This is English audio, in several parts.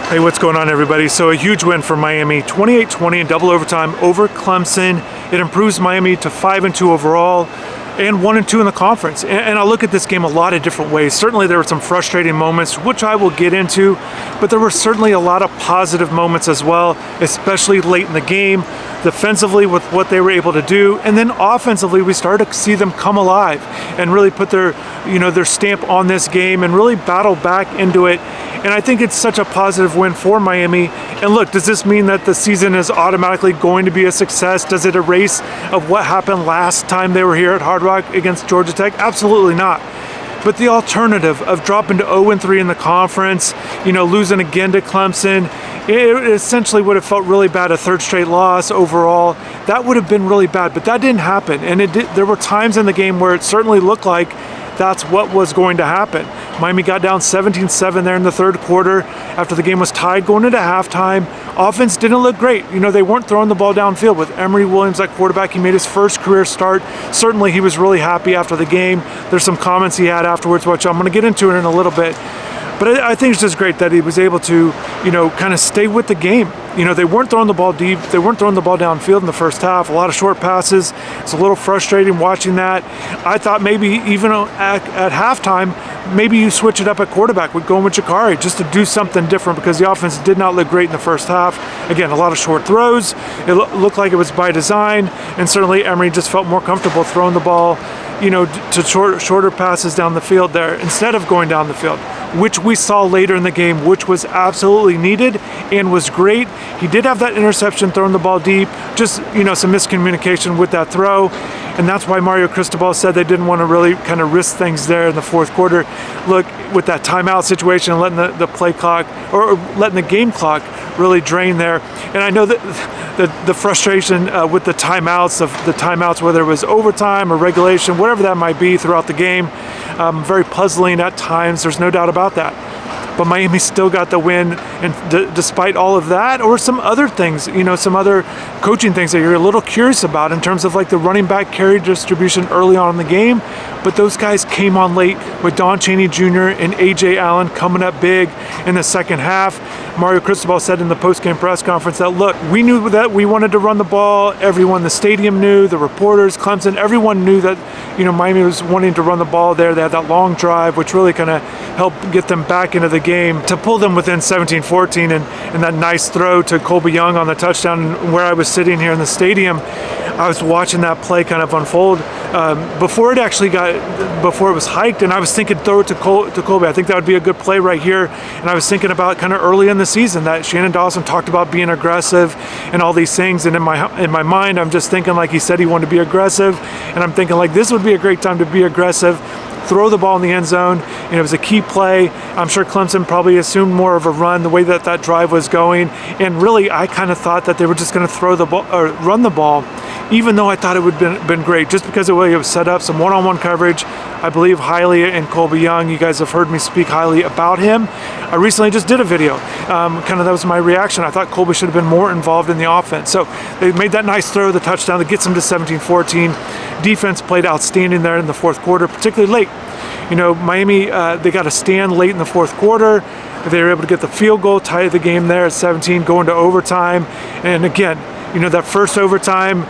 Hey, what's going on, everybody? So a huge win for Miami, 28-20 in double overtime over Clemson. It improves Miami to 5-2 overall and 1-2 in the conference. And I look at this game a lot of different ways. Certainly there were some frustrating moments, which I will get into, but there were certainly a lot of positive moments as well, especially late in the game, defensively with what they were able to do, and then offensively we started to see them come alive and really put their stamp on this game and really battle back into it. And I think it's such a positive win for Miami. And look, does this mean that the season is automatically going to be a success? Does it erase of what happened last time they were here at Hard Rock against Georgia Tech? Absolutely not. But the alternative of dropping to 0-3 in the conference, losing again to Clemson, it essentially would have felt really bad, a third straight loss overall. That would have been really bad, but that didn't happen. And there were times in the game where it certainly looked like that's what was going to happen. Miami got down 17-7 there in the third quarter after the game was tied going into halftime. Offense didn't look great. They weren't throwing the ball downfield with Emory Williams at quarterback. He made his first career start. Certainly he was really happy after the game. There's some comments he had afterwards, which I'm going to get into in a little bit. But I think it's just great that he was able to, kind of stay with the game. They weren't throwing the ball deep. They weren't throwing the ball downfield in the first half. A lot of short passes. It's a little frustrating watching that. I thought maybe even at halftime, maybe you switch it up at quarterback with going with Jakari just to do something different because the offense did not look great in the first half. Again, a lot of short throws. It looked like it was by design, and certainly Emory just felt more comfortable throwing the ball, to shorter passes down the field there instead of going down the field, which we saw later in the game, which was absolutely needed and was great. He did have that interception throwing the ball deep, just, some miscommunication with that throw. And that's why Mario Cristobal said they didn't want to really kind of risk things there in the fourth quarter. Look, with that timeout situation, letting the play clock or letting the game clock really drain there. And I know that the frustration with the timeouts, whether it was overtime or regulation, whatever that might be throughout the game, very puzzling at times. There's no doubt about that. But Miami still got the win, and despite all of that, or some other things, some other coaching things that you're a little curious about in terms of like the running back carry distribution early on in the game. But those guys came on late with Don Chaney Jr. and A.J. Allen coming up big in the second half. Mario Cristobal said in the post-game press conference that, look, we knew that we wanted to run the ball. Everyone in the stadium knew, the reporters, Clemson, everyone knew that, Miami was wanting to run the ball there. They had that long drive, which really kind of helped get them back into the game to pull them within 17-14, and that nice throw to Colby Young on the touchdown. Where I was sitting here in the stadium, I was watching that play kind of unfold before it was hiked, and I was thinking throw it to Colby. I think that would be a good play right here. And I was thinking about kind of early in the season that Shannon Dawson talked about being aggressive and all these things. And in my mind, I'm just thinking like he said he wanted to be aggressive, and I'm thinking like this would be a great time to be aggressive. Throw the ball in the end zone, and it was a key play. I'm sure Clemson probably assumed more of a run the way that drive was going, and really I kind of thought that they were just going to throw the ball or run the ball, even though I thought it would have been great just because of the way it was set up, some one-on-one coverage. I believe highly in Colby Young. You guys have heard me speak highly about him. I recently just did a video. That was my reaction. I thought Colby should have been more involved in the offense. So they made that nice throw, the touchdown that gets them to 17-14. Defense played outstanding there in the fourth quarter, particularly late. Miami, they got a stand late in the fourth quarter. They were able to get the field goal, tie the game there at 17, going to overtime. And again, that first overtime,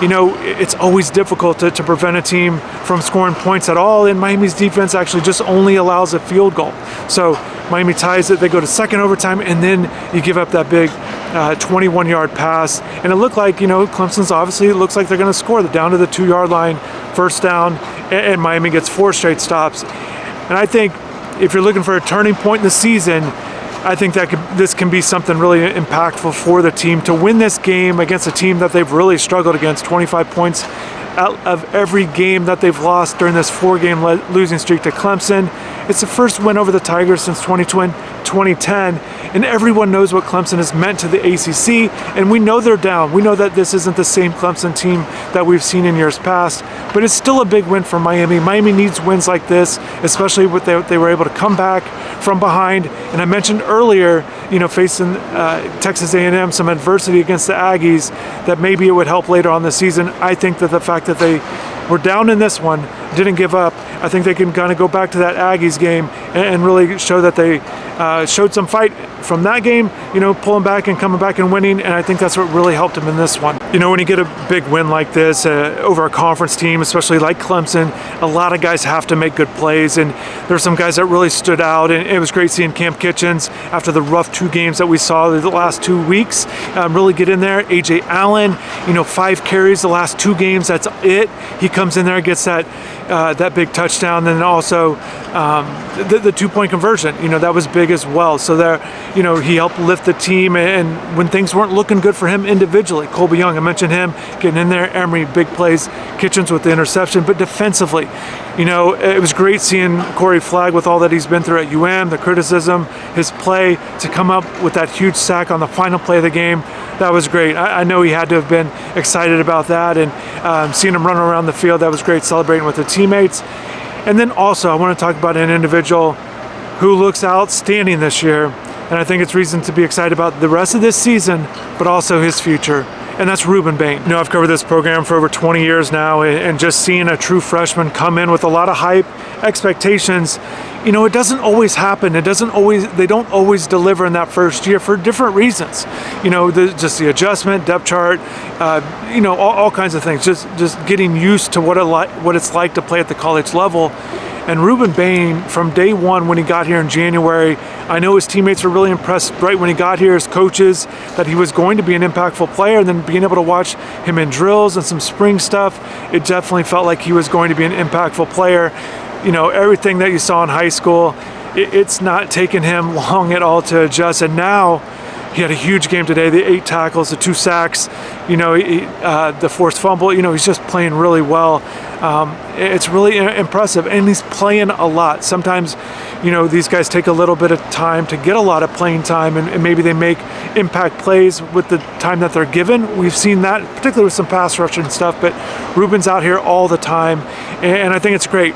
it's always difficult to prevent a team from scoring points at all, and Miami's defense actually just only allows a field goal. So Miami ties it, they go to second overtime, and then you give up that big 21-yard pass. And it looked like, Clemson's obviously, it looks like they're going to score. They're down to the 2-yard line, first down, and Miami gets 4 straight stops. And I think if you're looking for a turning point in the season, I think that this can be something really impactful for the team to win this game against a team that they've really struggled against. 25 points out of every game that they've lost during this 4-game losing streak to Clemson. It's the first win over the Tigers since 2010, and everyone knows what Clemson has meant to the ACC, and we know they're down. We know that this isn't the same Clemson team that we've seen in years past, but it's still a big win for Miami. Miami needs wins like this, especially with they were able to come back from behind. And I mentioned earlier, facing Texas A&M, some adversity against the Aggies, that maybe it would help later on this season. I think that the fact that they were down in this one, didn't give up. I think they can kind of go back to that Aggies game and really show that they showed some fight from that game, pulling back and coming back and winning, and I think that's what really helped them in this one. When you get a big win like this over a conference team, especially like Clemson, a lot of guys have to make good plays, and there's some guys that really stood out, and it was great seeing Cam Kitchens, after the rough 2 games that we saw the last 2 weeks, really get in there. A.J. Allen, 5 carries the last 2 games, that's it. He comes in there, gets that big touchdown, and then also the 2-point conversion, that was big as well. So there, he helped lift the team, and when things weren't looking good for him individually, Colby Young, I mentioned him getting in there, Emery, big plays, Kitchens with the interception, but defensively, it was great seeing Corey Flagg with all that he's been through at UM, the criticism, his play, to come up with that huge sack on the final play of the game. That was great. I know he had to have been excited about that, and seeing him run around the field, that was great, celebrating with the teammates. And then also, I want to talk about an individual who looks outstanding this year, and I think it's reason to be excited about the rest of this season, but also his future, and that's Rueben Bain. I've covered this program for over 20 years now, and just seeing a true freshman come in with a lot of hype, expectations, it doesn't always happen. They don't always deliver in that first year for different reasons. Just the adjustment, depth chart, all kinds of things. Just getting used to what it's like to play at the college level. And Rueben Bain, from day one when he got here in January, I know his teammates were really impressed right when he got here, his coaches, that he was going to be an impactful player, and then being able to watch him in drills and some spring stuff, it definitely felt like he was going to be an impactful player. Everything that you saw in high school, it's not taken him long at all to adjust, and now he had a huge game today, the 8 tackles, the 2 sacks, the forced fumble, he's just playing really well. It's really impressive, and he's playing a lot. Sometimes, these guys take a little bit of time to get a lot of playing time, and maybe they make impact plays with the time that they're given. We've seen that, particularly with some pass rush and stuff, but Ruben's out here all the time, and I think it's great.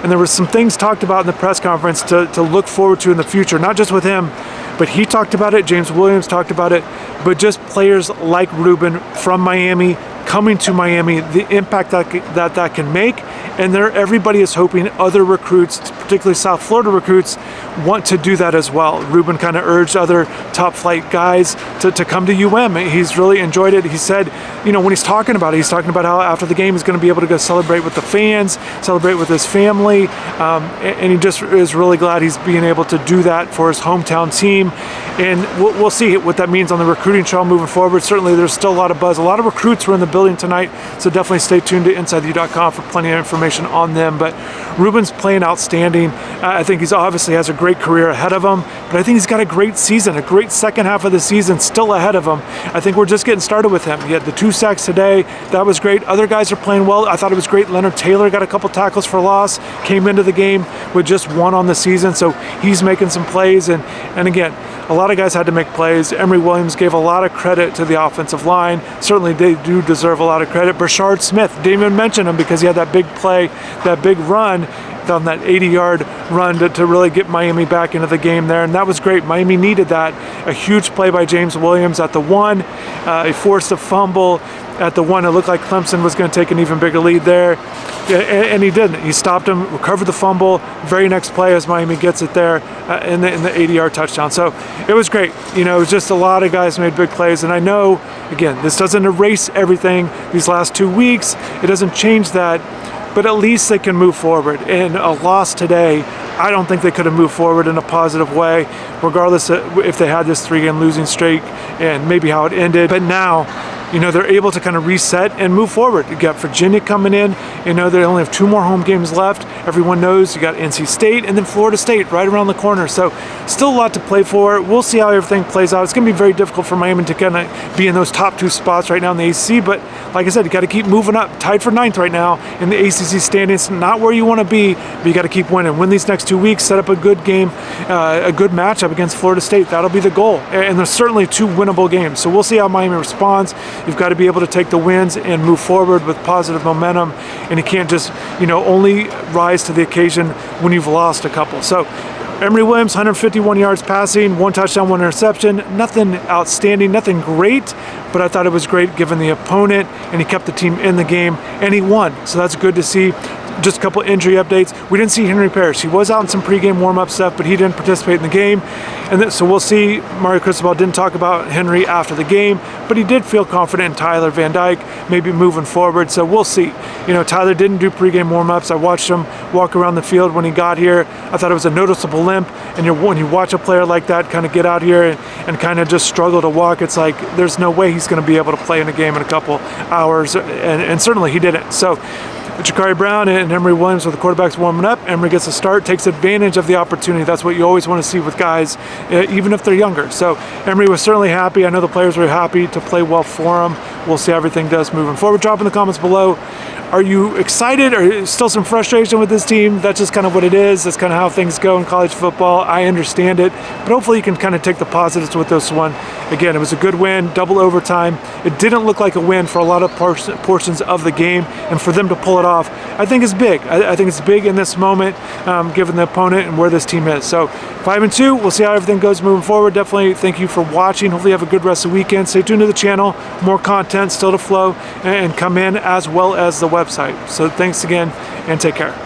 And there were some things talked about in the press conference to look forward to in the future, not just with him, but he talked about it, James Williams talked about it, but just players like Rueben from Miami coming to Miami, the impact that can make, and everybody is hoping other recruits, particularly South Florida recruits, want to do that as well. Rueben kind of urged other top flight guys to come to UM. He's really enjoyed it. He said, when he's talking about how after the game he's going to be able to go celebrate with the fans, celebrate with his family, and he just is really glad he's being able to do that for his hometown team. And we'll see what that means on the recruiting trail moving forward. Certainly there's still a lot of buzz. A lot of recruits were in the building tonight, so definitely stay tuned to InsideTheU.com for plenty of information on them. But Ruben's playing outstanding. I think he's obviously has a great career ahead of him, but I think he's got a great season, a great second half of the season still ahead of him. I think we're just getting started with him. He had the 2 sacks today. That was great. Other guys are playing well. I thought it was great. Leonard Taylor got a couple tackles for loss, came into the game with just 1 on the season, so he's making some plays. And again, a lot of guys had to make plays. Emery Williams gave a lot of credit to the offensive line. Certainly they do deserve a lot of credit. Brashard Smith, didn't even mention him because he had that big play, that big run on that 80-yard run to really get Miami back into the game there, and that was great. Miami needed that. A huge play by James Williams at the 1. He forced a fumble at the 1. It looked like Clemson was going to take an even bigger lead there, and he didn't. He stopped him, recovered the fumble. Very next play as Miami gets it there in the 80-yard touchdown. So it was great. It was just a lot of guys made big plays, and I know, again, this doesn't erase everything these last 2 weeks. It doesn't change that, but at least they can move forward. And a loss today, I don't think they could have moved forward in a positive way, regardless of if they had this 3-game losing streak and maybe how it ended. But now, they're able to kind of reset and move forward. You got Virginia coming in. They only have 2 more home games left. Everyone knows you got NC State and then Florida State right around the corner. So still a lot to play for. We'll see how everything plays out. It's going to be very difficult for Miami to kind of be in those top 2 spots right now in the ACC. But like I said, you got to keep moving up. Tied for 9th right now in the ACC standings. Not where you want to be, but you got to keep winning. Win these next 2 weeks. Set up a good game, a good matchup against Florida State. That'll be the goal. And there's certainly 2 winnable games. So we'll see how Miami responds. You've got to be able to take the wins and move forward with positive momentum, and you can't just only rise to the occasion when you've lost a couple. So Emery Williams, 151 yards passing, 1 touchdown, 1 interception. Nothing outstanding, nothing great, but I thought it was great given the opponent, and he kept the team in the game, and he won. So that's good to see. Just a couple injury updates. We didn't see Henry Parrish. He was out in some pregame warm-up stuff, but he didn't participate in the game. And so we'll see. Mario Cristobal didn't talk about Henry after the game, but he did feel confident in Tyler Van Dyke, maybe moving forward. So we'll see. Tyler didn't do pregame warm-ups. I watched him walk around the field when he got here. I thought it was a noticeable limp. And when you watch a player like that kind of get out here and kind of just struggle to walk, it's like there's no way he's going to be able to play in a game in a couple hours. And certainly he didn't. So Jakari Brown and Emory Williams with the quarterbacks warming up. Emory gets a start, takes advantage of the opportunity. That's what you always want to see with guys, even if they're younger. So Emory was certainly happy. I know the players were happy to play well for him. We'll see how everything does moving forward. Drop in the comments below. Are you excited, or still some frustration with this team? That's just kind of what it is. That's kind of how things go in college football. I understand it, but hopefully you can kind of take the positives with this one. Again, it was a good win, double overtime. It didn't look like a win for a lot of portions of the game, and for them to pull it off, I think is big. I think it's big in this moment, given the opponent and where this team is. So 5-2, we'll see how everything goes moving forward. Definitely thank you for watching. Hopefully you have a good rest of the weekend. Stay tuned to the channel. More content still to flow and come in, as well as the website. So thanks again, and take care.